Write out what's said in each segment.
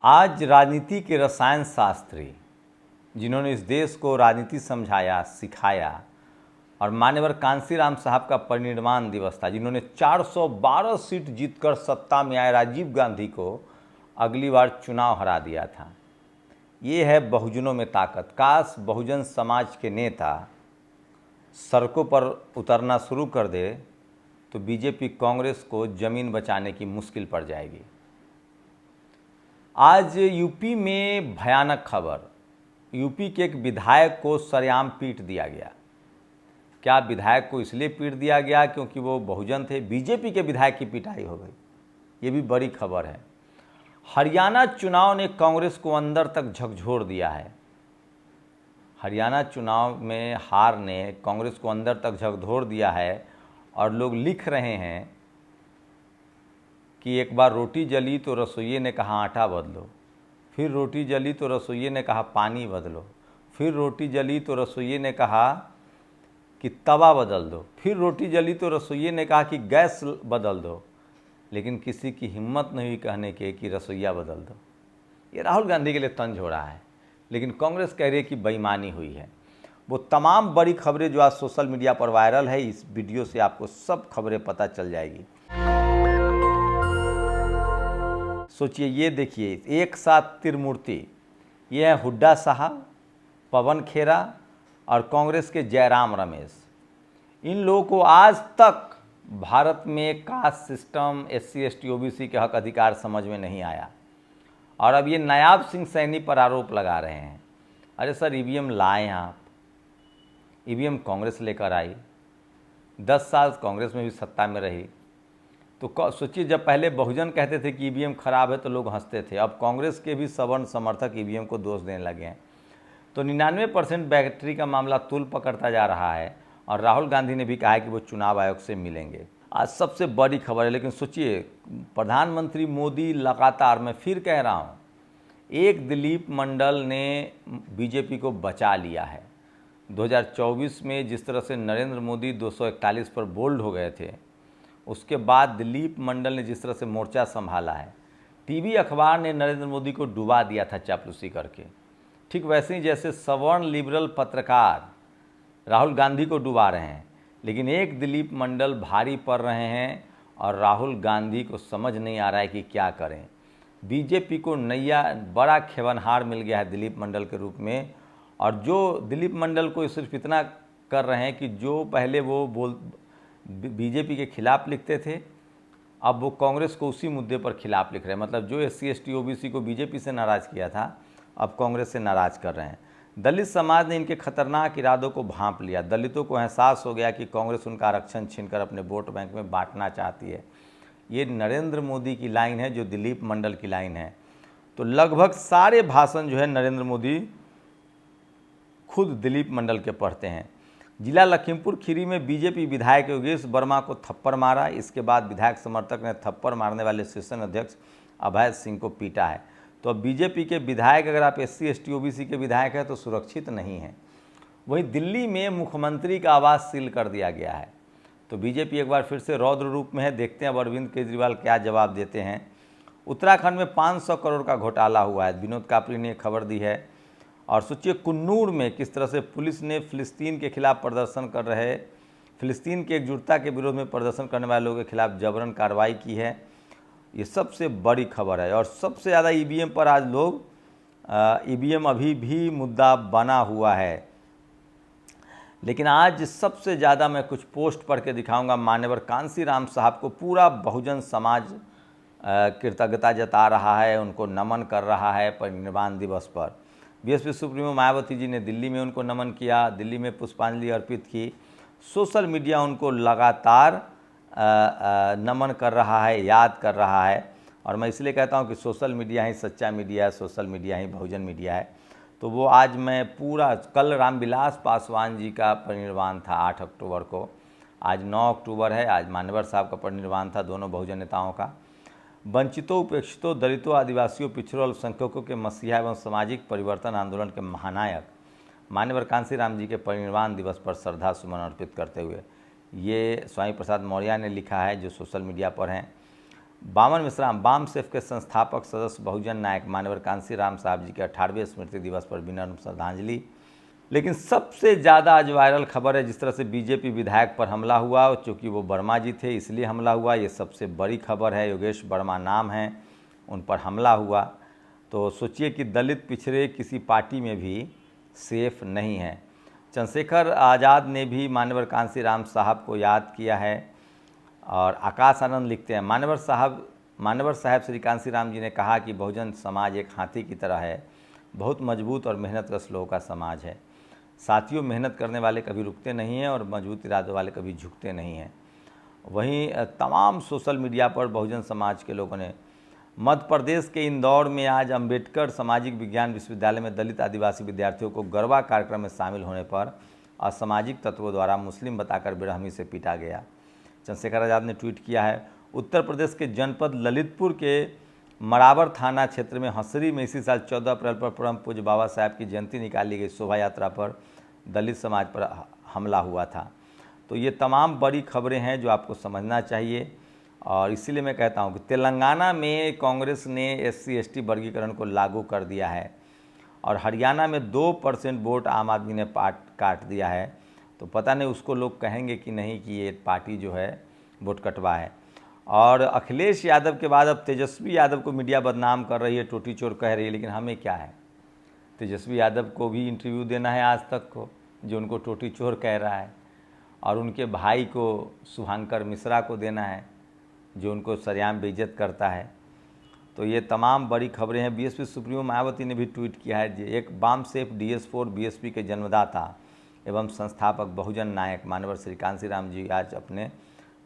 आज राजनीति के रसायन शास्त्री जिन्होंने इस देश को राजनीति समझाया, सिखाया और मान्यवर कांशीराम साहब का परिनिर्वाण दिवस था, जिन्होंने 412 सीट जीतकर सत्ता में आए राजीव गांधी को अगली बार चुनाव हरा दिया था। ये है बहुजनों में ताकत। काश बहुजन समाज के नेता सड़कों पर उतरना शुरू कर दे तो बीजेपी कांग्रेस को ज़मीन बचाने की मुश्किल पड़ जाएगी। आज यूपी में भयानक खबर, यूपी के एक विधायक को सरेआम पीट दिया गया। क्या विधायक को इसलिए पीट दिया गया क्योंकि वो बहुजन थे? बीजेपी के विधायक की पिटाई हो गई, ये भी बड़ी खबर है। हरियाणा चुनाव ने कांग्रेस को अंदर तक झकझोर दिया है। हरियाणा चुनाव में हार ने कांग्रेस को अंदर तक झकझोर दिया है और लोग लिख रहे हैं कि एक बार रोटी जली तो रसोइये ने कहा आटा बदलो, फिर रोटी जली तो रसोइये ने कहा पानी बदलो, फिर रोटी जली तो रसोइये ने कहा कि तवा बदल दो, फिर रोटी जली तो रसोइये ने कहा कि गैस बदल दो, लेकिन किसी की हिम्मत नहीं हुई कहने के कि रसोइया बदल दो। ये राहुल गांधी के लिए तंज हो रहा है, लेकिन कांग्रेस कह रही है कि बेईमानी हुई है। वो तमाम बड़ी खबरें जो आज सोशल मीडिया पर वायरल है, इस वीडियो से आपको सब खबरें पता चल जाएगी। सोचिए, ये देखिए, एक साथ त्रिमूर्ति, ये है हुड्डा साहब, पवन खेरा और कांग्रेस के जयराम रमेश। इन लोगों को आज तक भारत में caste system, SC ST OBC के हक अधिकार समझ में नहीं आया और अब ये नायाब सिंह सैनी पर आरोप लगा रहे हैं। अरे सर, EVM लाए आप, EVM कांग्रेस लेकर आई, 10 साल कांग्रेस में भी सत्ता में रही। तो सोचिए, जब पहले बहुजन कहते थे कि EVM खराब है तो लोग हंसते थे, अब कांग्रेस के भी सवर्ण समर्थक EVM को दोष देने लगे हैं। तो 99% बैटरी का मामला तूल पकड़ता जा रहा है और राहुल गांधी ने भी कहा है कि वो चुनाव आयोग से मिलेंगे। आज सबसे बड़ी खबर है। लेकिन सोचिए, प्रधानमंत्री मोदी लगातार, मैं फिर कह रहा हूँ, एक दिलीप मंडल ने बीजेपी को बचा लिया है। 2024 में जिस तरह से नरेंद्र मोदी 241 पर बोल्ड हो गए थे, उसके बाद दिलीप मंडल ने जिस तरह से मोर्चा संभाला है, टीवी अखबार ने नरेंद्र मोदी को डुबा दिया था चापलूसी करके। ठीक वैसे ही जैसे सवर्ण लिबरल पत्रकार राहुल गांधी को डुबा रहे हैं, लेकिन एक दिलीप मंडल भारी पड़ रहे हैं और राहुल गांधी को समझ नहीं आ रहा है कि क्या करें। बीजेपी को नैया बड़ा खेवनहार मिल गया है दिलीप मंडल के रूप में, और जो दिलीप मंडल को सिर्फ इतना कर रहे हैं कि जो पहले वो बीजेपी के खिलाफ लिखते थे, अब वो कांग्रेस को उसी मुद्दे पर खिलाफ लिख रहे हैं। मतलब जो SC ST OBC को बीजेपी से नाराज़ किया था, अब कांग्रेस से नाराज़ कर रहे हैं। दलित समाज ने इनके खतरनाक इरादों को भांप लिया। दलितों को एहसास हो गया कि कांग्रेस उनका आरक्षण छीनकर अपने वोट बैंक में बांटना चाहती है। ये नरेंद्र मोदी की लाइन है, जो दिलीप मंडल की लाइन है। तो लगभग सारे भाषण जो है नरेंद्र मोदी खुद दिलीप मंडल के पढ़ते हैं। जिला लखीमपुर खीरी में बीजेपी विधायक योगेश वर्मा को थप्पड़ मारा। इसके बाद विधायक समर्थक ने थप्पड़ मारने वाले सेशन अध्यक्ष अभय सिंह को पीटा है। तो अब बीजेपी के विधायक, अगर आप SC ST OBC के विधायक हैं तो सुरक्षित नहीं हैं। वहीं दिल्ली में मुख्यमंत्री का आवास सील कर दिया गया है। तो बीजेपी एक बार फिर से रौद्र रूप में है। देखते हैं अब अरविंद केजरीवाल क्या जवाब देते हैं। उत्तराखंड में 500 करोड़ का घोटाला हुआ है, विनोद कापली ने खबर दी है। और सोचिए, कुन्नूर में किस तरह से पुलिस ने फिलिस्तीन के खिलाफ प्रदर्शन कर रहे, फिलिस्तीन की एकजुटता के विरोध में प्रदर्शन करने वाले लोगों के खिलाफ जबरन कार्रवाई की है। ये सबसे बड़ी खबर है। और सबसे ज़्यादा EVM पर आज लोग, EVM अभी भी मुद्दा बना हुआ है, लेकिन आज सबसे ज़्यादा मैं कुछ पोस्ट पढ़ के दिखाऊंगा। मान्यवर कांशीराम साहब को पूरा बहुजन समाज कृतज्ञता जता रहा है, उनको नमन कर रहा है परिनिर्वाण दिवस पर। BSP सुप्रीमो मायावती जी ने दिल्ली में उनको नमन किया, दिल्ली में पुष्पांजलि अर्पित की। सोशल मीडिया उनको लगातार नमन कर रहा है, याद कर रहा है। और मैं इसलिए कहता हूं कि सोशल मीडिया ही सच्चा मीडिया है, सोशल मीडिया ही बहुजन मीडिया है। तो वो आज मैं पूरा, कल रामविलास पासवान जी का परिनिर्वाण था 8 अक्टूबर को, आज 9 अक्टूबर है। आज मान्यवर साहब का परिनिर्वाण था, दोनों बहुजन नेताओं का। वंचितों, उपेक्षितों, दलितों, आदिवासियों, पिछड़ों, अल्पसंख्यकों के मसीहा एवं सामाजिक परिवर्तन आंदोलन के महानायक मान्यवर कांशीराम जी के परिनिर्वाण दिवस पर श्रद्धा सुमन अर्पित करते हुए, ये स्वामी प्रसाद मौर्य ने लिखा है, जो सोशल मीडिया पर हैं। बामन मिश्रा बामसेफ के संस्थापक सदस्य बहुजन नायक मान्यवर कांशीराम साहब जी के 18वें स्मृति दिवस पर विनम्र श्रद्धांजलि। लेकिन सबसे ज़्यादा आज वायरल खबर है जिस तरह से बीजेपी विधायक पर हमला हुआ, चूँकि वो वर्मा जी थे इसलिए हमला हुआ, ये सबसे बड़ी खबर है। योगेश वर्मा नाम है, उन पर हमला हुआ। तो सोचिए कि दलित पिछड़े किसी पार्टी में भी सेफ नहीं है। चंद्रशेखर आज़ाद ने भी मान्यवर कांशीराम साहब को याद किया है और आकाश आनंद लिखते हैं, मान्यवर साहब श्री कांशीराम जी ने कहा कि बहुजन समाज एक हाथी की तरह है, बहुत मजबूत और मेहनतकश लोगों का समाज है। साथियों, मेहनत करने वाले कभी रुकते नहीं हैं और मजबूत इरादे वाले कभी झुकते नहीं हैं। वहीं तमाम सोशल मीडिया पर बहुजन समाज के लोगों ने मध्य प्रदेश के इंदौर में आज अंबेडकर सामाजिक विज्ञान विश्वविद्यालय में दलित आदिवासी विद्यार्थियों को गरबा कार्यक्रम में शामिल होने पर असामाजिक तत्वों द्वारा मुस्लिम बताकर बेरहमी से पीटा गया। चंद्रशेखर आज़ाद ने ट्वीट किया है, उत्तर प्रदेश के जनपद ललितपुर के मरावर थाना क्षेत्र में हंसरी में इसी साल 14 अप्रैल पर परम पूज्य बाबा साहब की जयंती निकाली गई शोभा यात्रा पर दलित समाज पर हमला हुआ था। तो ये तमाम बड़ी खबरें हैं जो आपको समझना चाहिए और इसीलिए मैं कहता हूँ कि तेलंगाना में कांग्रेस ने SC/ST वर्गीकरण को लागू कर दिया है और हरियाणा में 2% वोट आम आदमी ने काट दिया है। तो पता नहीं उसको लोग कहेंगे कि नहीं कि ये पार्टी जो है वोट कटवा है। और अखिलेश यादव के बाद अब तेजस्वी यादव को मीडिया बदनाम कर रही है, टोटी चोर कह रही है, लेकिन हमें क्या है, तेजस्वी यादव को भी इंटरव्यू देना है आज तक को, जो उनको टोटी चोर कह रहा है, और उनके भाई को शुभांकर मिश्रा को देना है जो उनको सरेआम बेइज्जत करता है। तो ये तमाम बड़ी खबरें हैं। BSP सुप्रीमो मायावती ने भी ट्वीट किया है, एक बामसेफ DS4 BSP के जन्मदाता एवं संस्थापक बहुजन नायक मान्यवर श्री कांशीराम जी आज अपने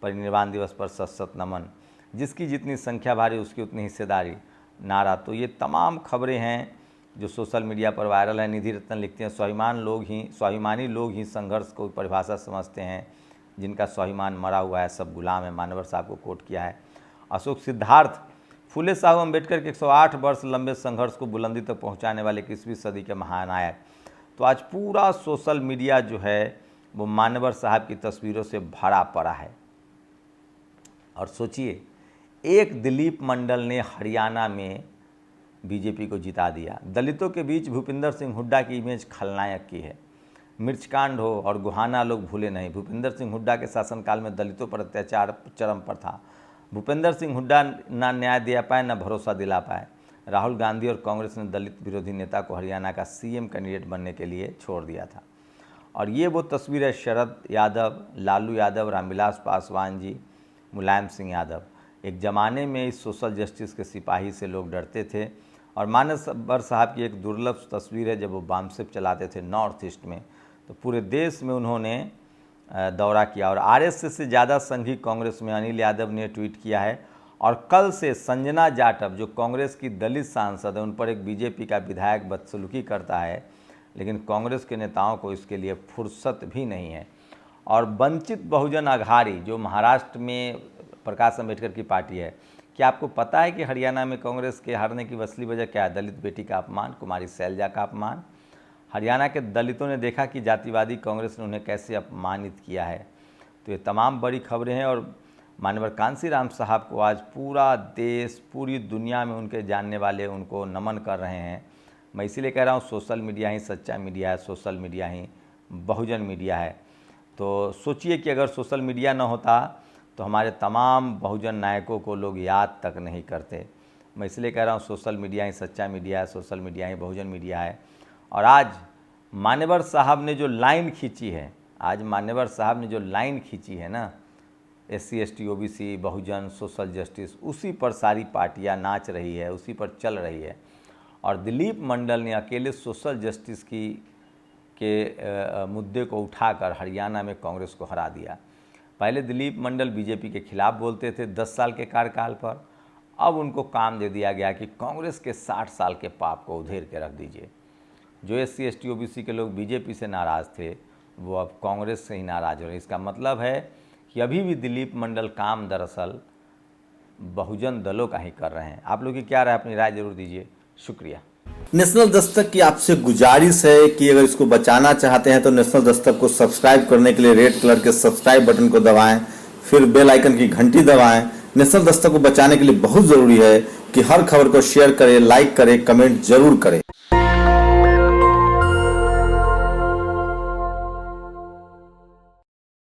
परिनिर्वाण दिवस पर सत नमन, जिसकी जितनी संख्या भारी उसकी उतनी हिस्सेदारी नारा। तो ये तमाम खबरें हैं जो सोशल मीडिया पर वायरल है। निधि रत्न लिखते हैं, स्वाभिमानी लोग ही संघर्ष को परिभाषा समझते हैं, जिनका स्वाभिमान मरा हुआ है सब गुलाम है। मान्यवर साहब को कोट किया है। अशोक सिद्धार्थ, फुले साहब अम्बेडकर के 108 वर्ष लंबे संघर्ष को बुलंदी तक पहुंचाने वाले 21वीं सदी के महानायक। तो आज पूरा सोशल मीडिया जो है वो मान्यवर साहब की तस्वीरों से भरा पड़ा है। और सोचिए, एक दिलीप मंडल ने हरियाणा में बीजेपी को जिता दिया। दलितों के बीच भूपिंदर सिंह हुड्डा की इमेज खलनायक की है। मिर्चकांड हो और गुहाना लोग भूले नहीं। भूपिंदर सिंह हुड्डा के शासनकाल में दलितों पर अत्याचार चरम पर था। भूपिंदर सिंह हुड्डा ना न्याय दिला पाए ना भरोसा दिला पाए। राहुल गांधी और कांग्रेस ने दलित विरोधी नेता को हरियाणा का CM कैंडिडेट बनने के लिए छोड़ दिया था। और ये वो तस्वीर है शरद यादव, लालू यादव, रामविलास पासवान जी, मुलायम सिंह यादव। एक ज़माने में इस सोशल जस्टिस के सिपाही से लोग डरते थे। और मान्यवर साहब की एक दुर्लभ तस्वीर है, जब वो बामसेफ चलाते थे नॉर्थ ईस्ट में, तो पूरे देश में उन्होंने दौरा किया। और RSS से ज़्यादा संघी कांग्रेस में अनिल यादव ने ट्वीट किया है। और कल से संजना जाटव जो कांग्रेस की दलित सांसद है, उन पर एक बीजेपी का विधायक बदसलूकी करता है, लेकिन कांग्रेस के नेताओं को इसके लिए फुर्सत भी नहीं है। और वंचित बहुजन अघाड़ी जो महाराष्ट्र में प्रकाश अम्बेडकर की पार्टी है, क्या आपको पता है कि हरियाणा में कांग्रेस के हारने की असली वजह क्या है? दलित बेटी का अपमान, कुमारी शैलजा का अपमान। हरियाणा के दलितों ने देखा कि जातिवादी कांग्रेस ने उन्हें कैसे अपमानित किया है। तो ये तमाम बड़ी खबरें हैं। और मान्यवर कांशीराम साहब को आज पूरा देश, पूरी दुनिया में उनके जानने वाले उनको नमन कर रहे हैं। मैं इसीलिए कह रहा हूँ, सोशल मीडिया ही सच्चा मीडिया है, सोशल मीडिया ही बहुजन मीडिया है। तो सोचिए कि अगर सोशल मीडिया न होता तो हमारे तमाम बहुजन नायकों को लोग याद तक नहीं करते। मैं इसलिए कह रहा हूँ, सोशल मीडिया ही सच्चा मीडिया है, सोशल मीडिया ही बहुजन मीडिया है। और आज मान्यवर साहब ने जो लाइन खींची है, ना, SC/ST OBC बहुजन सोशल जस्टिस, उसी पर सारी पार्टियां नाच रही है, उसी पर चल रही है। और दिलीप मंडल ने अकेले सोशल जस्टिस के मुद्दे को उठाकर हरियाणा में कांग्रेस को हरा दिया। पहले दिलीप मंडल बीजेपी के खिलाफ बोलते थे 10 साल के कार्यकाल पर, अब उनको काम दे दिया गया कि कांग्रेस के 60 साल के पाप को उधेड़ के रख दीजिए। जो SC/ST OBC के लोग बीजेपी से नाराज़ थे, वो अब कांग्रेस से ही नाराज़ हो रहे हैं। इसका मतलब है कि अभी भी दिलीप मंडल काम दरअसल बहुजन दलों का ही कर रहे हैं। आप लोग की क्या राय, अपनी राय जरूर दीजिए। शुक्रिया। नेशनल दस्तक की आपसे गुजारिश है कि अगर इसको बचाना चाहते हैं तो नेशनल दस्तक को सब्सक्राइब करने के लिए रेड कलर के सब्सक्राइब बटन को दबाएं, फिर बेल आइकन की घंटी दबाएं, नेशनल दस्तक को बचाने के लिए बहुत जरूरी है कि हर खबर को शेयर करें, लाइक करें, कमेंट जरूर करें।